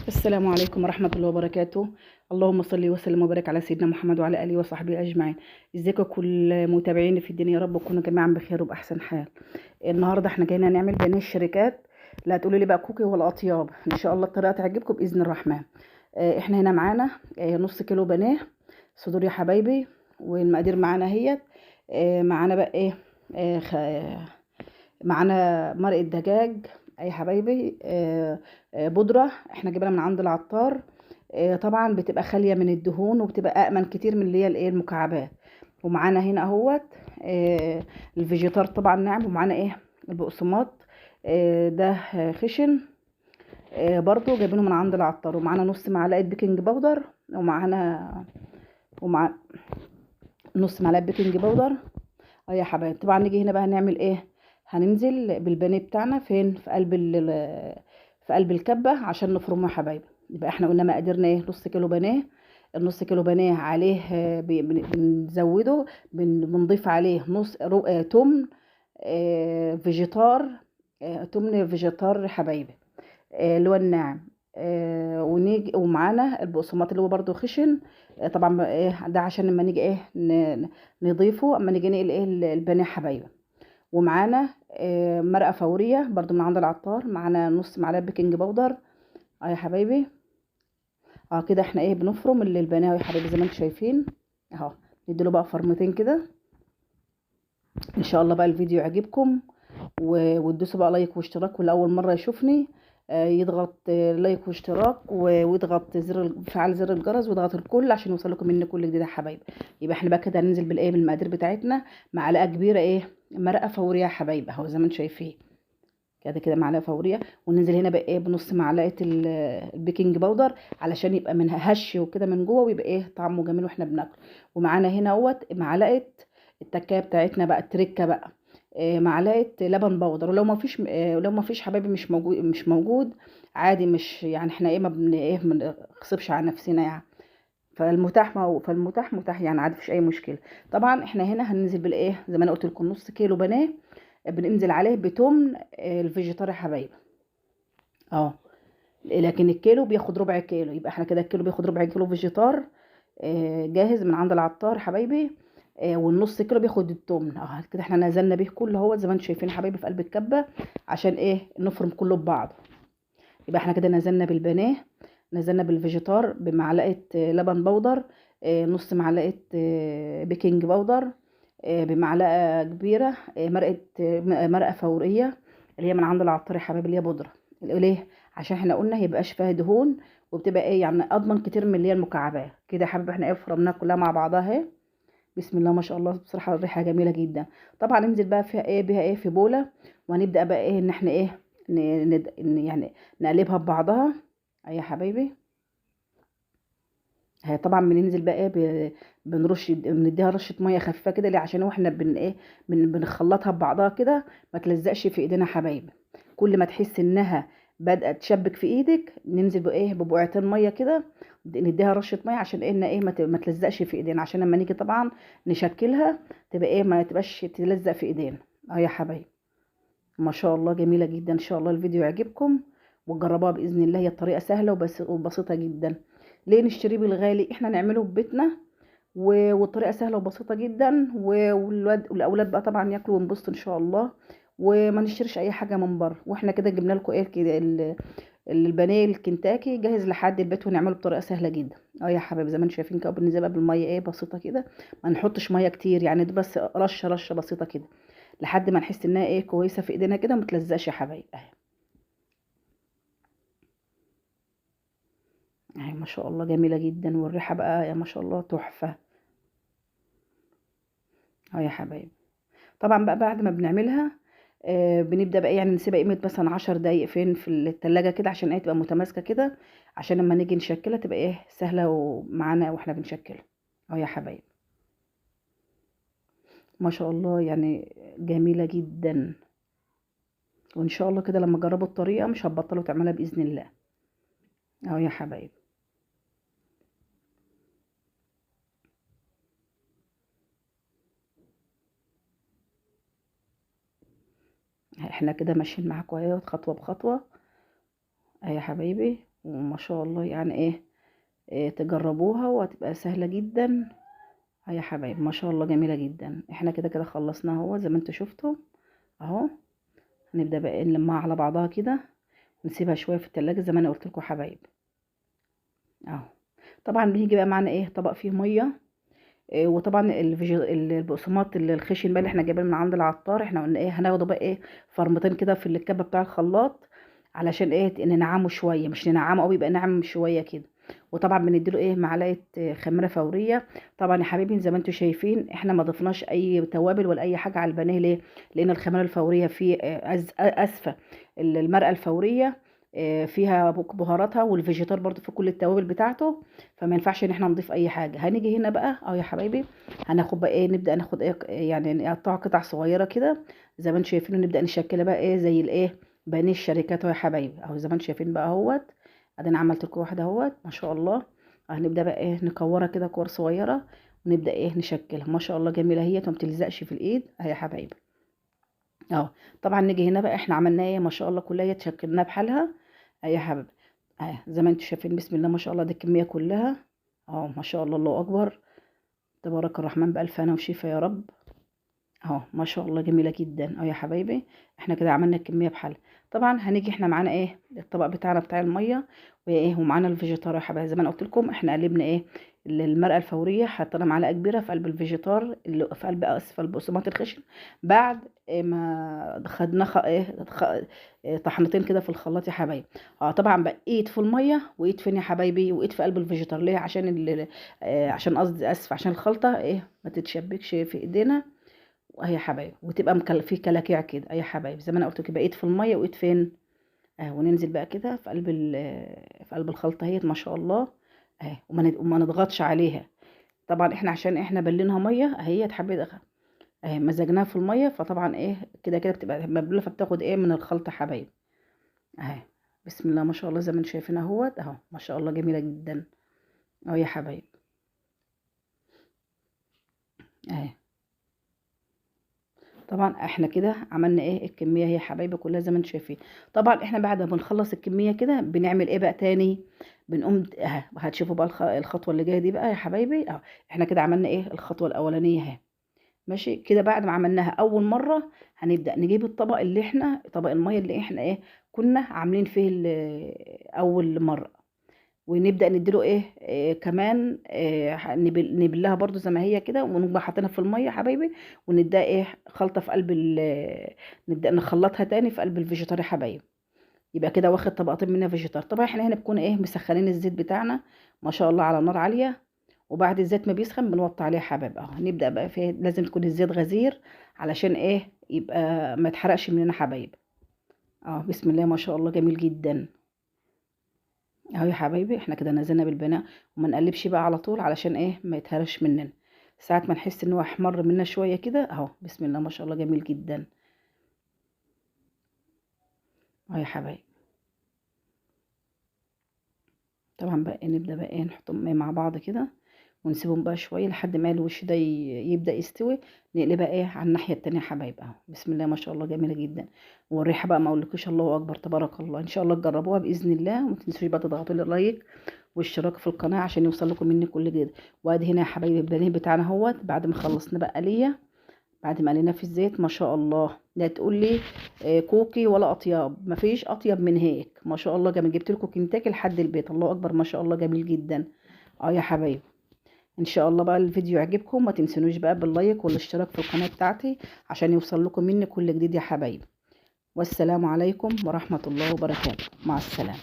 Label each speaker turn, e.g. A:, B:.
A: السلام عليكم ورحمة الله وبركاته. اللهم صل وسلم وبارك على سيدنا محمد وعلى آله وصحبه أجمعين. ازيكم كل متابعين في الدنيا، يا رب تكونوا جميعا بخير وبأحسن حال. النهارده احنا جايين هنعمل بانيه الشركات. لا تقولوا لي بقى كوكي ولا أطياب، إن شاء الله الطريقة تعجبكم بإذن الرحمن. احنا هنا معانا نص كيلو بانيه صدور يا حبايبي، والمقادير معانا اهيت. معانا بقى ايه؟ معانا مرقة دجاج اي حبايبي، بودرة احنا جبناها من عند العطار. طبعا بتبقى خالية من الدهون وبتبقى أأمن كتير من اللي هي الايه المكعبات. ومعانا هنا اهوت الفيجيتار طبعا ناعم، ومعانا ايه البقسماط ده خشن، برضو جايبينه من عند العطار. ومعانا نص معلقة بيكنج باودر، ومع نص معلقة بيكنج باودر. اه يا حبايبي، طبعا نيجي هنا بقى هنعمل ايه؟ هننزل بالبانيه بتاعنا فين؟ في قلب الكبه عشان نفرمه يا حبايبي. يبقى احنا قلنا مقاديرنا ايه؟ نص كيلو بانيه. النص كيلو بانيه عليه بنزوده، بنضيف عليه نص تمن فيجيتار، تمن فيجيتار يا حبايبي، اللي هو الناعم. ونيجي ومعانا البقسماط اللي هو برضو خشن. طبعا بقى ايه ده عشان لما نيجي ايه نضيفه اما نيجي نقل ايه البانيه حبايبي. ومعانا مرقه فوريه برضو من عند العطار. معانا نص معلقه بيكنج باودر. اه يا حبايبي، كده احنا ايه بنفرم البانيه يا حبايبي زي ما انتم شايفين اهو. نديله بقى فرمتين كده. ان شاء الله بقى الفيديو يعجبكم، وتدوسوا بقى لايك واشتراك، واللي اول مره يشوفني يضغط لايك واشتراك، ويضغط فعل زر الجرس، ويضغط الكل عشان يوصلكم مني كل جديد يا حبايبي. يبقى احنا بقى كده هننزل بالايه بالمقادير بتاعتنا. معلقه كبيره ايه مرقه فوريه يا حبايبي اهو زي ما انتم شايفين كده كده معلقه فوريه. وننزل هنا بقى ايه بنص معلقه البيكنج باودر علشان يبقى منها هش وكده من جوه، ويبقى ايه طعمه جميل واحنا بناكل. ومعانا هنا اهوت معلقه التكايه بتاعتنا بقى، التركه بقى، معلقه لبن بودر. ولو ما فيش لو ما فيش حبايبي مش موجود عادي، مش يعني احنا ايه ما بنغصبش على نفسنا يعني. فالمتاح متاح يعني عادي، مفيش اي مشكله. طبعا احنا هنا هننزل بالايه زي ما انا قلت لكم نص كيلو بانيه، بننزل عليه بتمن الفيجيتار يا حبايبي اه. لكن الكيلو بياخد ربع كيلو، يبقى احنا كده الكيلو بياخد ربع كيلو فيجيتار جاهز من عند العطار حبايبي. والنص كيلو بياخد التمن اه. كده احنا نزلنا بيه كله هو زي ما انتم شايفين يا حبايبي في قلب الكبه عشان ايه نفرم كله ببعض. يبقى احنا كده نزلنا بالبانيه، نزلنا بالفيجيتار بمعلقه لبن بودر، نص معلقه بيكنج باودر، بمعلقه كبيره مرقه فوريه اللي هي من عند العطار يا حبايبي اللي هي بودره. ليه؟ عشان احنا قلنا هيبقاش فيها دهون، وبتبقى ايه يعني اضمن كتير من اللي هي المكعبات. كده يا حبايبي احنا ايه فرمناها كلها مع بعضها اهي. بسم الله ما شاء الله، بصراحه الريحه جميله جدا. طبعا ننزل بقى فيها ايه بيها ايه في بوله، وهنبدا بقى ايه ان احنا ايه يعني نقلبها ببعضها اي يا حبايبي. هي طبعا بننزل بقى ايه بنديها رشه ميه خفيفه كده. ليه؟ عشان واحنا بنخلطها ببعضها كده ما تلزقش في ايدينا يا حبايبي. كل ما تحس انها بدأت تشبك في ايدك ننزل بايه ببقعتين ميه كده، نديها رشه ميه عشان ايه إن ايه ما تلزقش في ايدينا، عشان لما نيجي طبعا نشكلها تبقى ايه ما تبقاش تلزق في ايدينا اه يا حبايبي. ما شاء الله جميله جدا، ان شاء الله الفيديو يعجبكم وتجربوها باذن الله. هي الطريقه سهله وبسيطه جدا. ليه نشتريه بالغالي؟ احنا نعمله في بيتنا والطريقه سهله وبسيطه جدا، والاولاد بقى طبعا ياكلوا وينبسطوا ان شاء الله. وما نشتريش اي حاجه من بره. واحنا كده جبنا لكم ايه كده البانيه الكنتاكي جاهز لحد البيت، ونعمله بطريقه سهله جدا اه يا حبايبي. زي ما انتم شايفين كده بننزل بقى بالميه ايه بسيطه كده، ما نحطش ميه كتير يعني، ده بس رشه رشه بسيطه كده لحد ما نحس انها ايه كويسه في ايدينا كده ومتلزقش يا حبايبي اهي. اهي ما شاء الله جميله جدا، والريحه بقى يا ما شاء الله تحفه اه يا حبايبي. طبعا بقى بعد ما بنعملها بنبدا بقى يعني نسيبها قيمه مثلا 10 دقايق فين في التلاجة كده عشان ايه تبقى متماسكه كده، عشان لما نيجي نشكلها تبقى ايه سهله ومعانا واحنا بنشكلها اه يا حبايبي. ما شاء الله يعني جميله جدا. وان شاء الله كده لما تجربوا الطريقه مش هتبطلوا تعملها باذن الله اه يا حبايبي. احنا كده ماشيين معاكم اهي خطوه بخطوه اه يا حبايبي. وما شاء الله يعني تجربوها وهتبقى سهلة جدا. يا حبايب ما شاء الله جميلة جدا. احنا كده كده خلصناها اهو زي ما انتوا شفتوا اهو. هنبدأ بقى نلمها على بعضها كده ونسيبها شوية في التلاجة زي ما انا قلت لكم حبايب اهو. طبعا بنيجي بقى معانا طبق فيه مية. وطبعا البقسماط اللي الخشن بقى اللي احنا جايبينه من عند العطار، احنا قلنا هناخده بقى فرمتين كده في الكبه بتاع الخلاط علشان ننعمه شويه، مش ننعمه قوي، يبقى ناعم شويه كده. وطبعا بنديله معلقه خميره فوريه. طبعا يا حبايبي زي ما انتم شايفين احنا ما ضفناش اي توابل ولا اي حاجه على البانيه. ليه؟ لان الخميره الفوريه فيه اسفه المرقه الفوريه فيها بهاراتها، والفيجيتار برضو في كل التوابل بتاعته، فما ينفعش ان احنا نضيف اي حاجه. هنيجي هنا بقى يا حبايبي هناخد بقى نبدا ناخد يعني نقطع قطع صغيره كده زي ما انتم شايفين، ونبدا نشكلها بقى زي بانيه الشركات يا حبايبي اهو زي ما انتم شايفين بقى اهوت. ادي عملت لكم واحده اهوت ما شاء الله. هنبدا بقى نكورها كده كور صغيره ونبدا نشكلها ما شاء الله جميله هي وما بتلزقش في الايد اهي يا حبايبي اهو. طبعا نيجي هنا بقى احنا عملناها ما شاء الله كلها تشكلناها بحالها اهي يا حبايبي اهي زي ما انتم شايفين. بسم الله ما شاء الله دي الكميه كلها اهو ما شاء الله الله اكبر. تبارك الرحمن بألف هنا وشفا يا رب اهو ما شاء الله جميله جدا اهو يا حبايبي. احنا كده عملنا الكميه بحالها. طبعا هنيجي احنا معانا الطبق بتاعنا بتاع الميه ومعانا الفيجيتار يا حبايبي. زي ما انا قلت لكم احنا قلبنا المرقه الفوريه، حطينا معلقه كبيره في قلب الفيجيتار اللي في قلب اسفل البقسماط الخشن بعد ما خدنا طحنتين كده في الخلاط يا حبايبي. طبعا بقيت في الميه وقيت فين يا حبايبي؟ وقيت في قلب الفيجيتار. ليه؟ عشان عشان قصدي اسف عشان الخلطه ما تتشبكش في ايدينا اهي يا حبايبي، وتبقى في كلاكيع كده اهي يا حبايبي. زي ما انا قلت كده بقيت في الميه وقيت فين وننزل بقى كده في قلب في قلب الخلطه اهي ما شاء الله اهي. وما نضغطش عليها. طبعا احنا عشان احنا بلينها ميه اهي حبيت اهي مزجناها في الميه، فطبعا كده كده بتبقى مبلوله فبتاخد من الخلطه حبايبي اهي. بسم الله ما شاء الله زي ما انتم شايفين اهوت اهو ما شاء الله جميله جدا اهو يا حبايبي اهي. طبعا احنا كده عملنا الكميه هي حبايبي كلها زي ما انتم شايفين. طبعا احنا بعد ما بنخلص الكميه كده بنعمل بقى تاني؟ بنقوم هتشوفوا بقى الخطوه اللي جايه دي بقى يا حبايبي اهو. احنا كده عملنا الخطوه الاولانيه اهي ماشي كده. بعد ما عملناها اول مره هنبدا نجيب الطبق اللي احنا طبق الميه اللي احنا كنا عاملين فيه اول مره، ونبدأ نديله كمان نبلها برضو زي ما هي كده، ونبقى حاطينها في المية يا حبايبي، ونديها خلطة في قلب نبدأ نخلطها تاني في قلب الفيجيتار يا حبايبي. يبقى كده واخد طبقتين منها فيجيتار. طبعا احنا هنا بنكون مسخنين الزيت بتاعنا ما شاء الله على نار عالية، وبعد الزيت ما بيسخن بنوطي عليه يا حبايبي اهو. نبدأ بقى لازم تكون الزيت غزير علشان يبقى ما يتحرقش مننا حبايبي اه. بسم الله ما شاء الله جميل جدا اهو يا حبايبي. احنا كده نزلنا بالبناء وما نقلبش بقى على طول علشان ما يتهرش مننا. ساعة ما نحس ان هو احمر منا شوية كده اهو. بسم الله ما شاء الله جميل جدا اهو يا حبايبي. طبعا بقى نبدأ بقى نحطهم مع بعض كده ونسيبهم بقى شوية لحد ما الوش ده يبدأ يستوي. نقلبها على الناحية التانية يا حبايب اهو. بسم الله ما شاء الله جميلة جدا. والريحة بقى ما اقولكوش الله اكبر تبارك الله. ان شاء الله تجربوها بإذن الله، وما تنسوش بقى تضغطوا لي اللايك والاشتراك في القناة عشان يوصل لكم مني كل جديد. وادي هنا يا حبايبي البانيه بتاعنا اهوت بعد ما خلصنا بقى ليا، بعد ما قليناه في الزيت ما شاء الله. لا تقول لي كوكي ولا اطياب، مفيش اطيب من هيك ما شاء الله جميل. جبت لكم كنتاكي لحد البيت الله اكبر ما شاء الله جميل جدا اه يا حبايبي. ان شاء الله بقى الفيديو يعجبكم، ما تنسونوش بقى باللايك والاشتراك في القناة بتاعتي عشان يوصل لكم مني كل جديد يا حبايبي. والسلام عليكم ورحمة الله وبركاته. مع السلامة.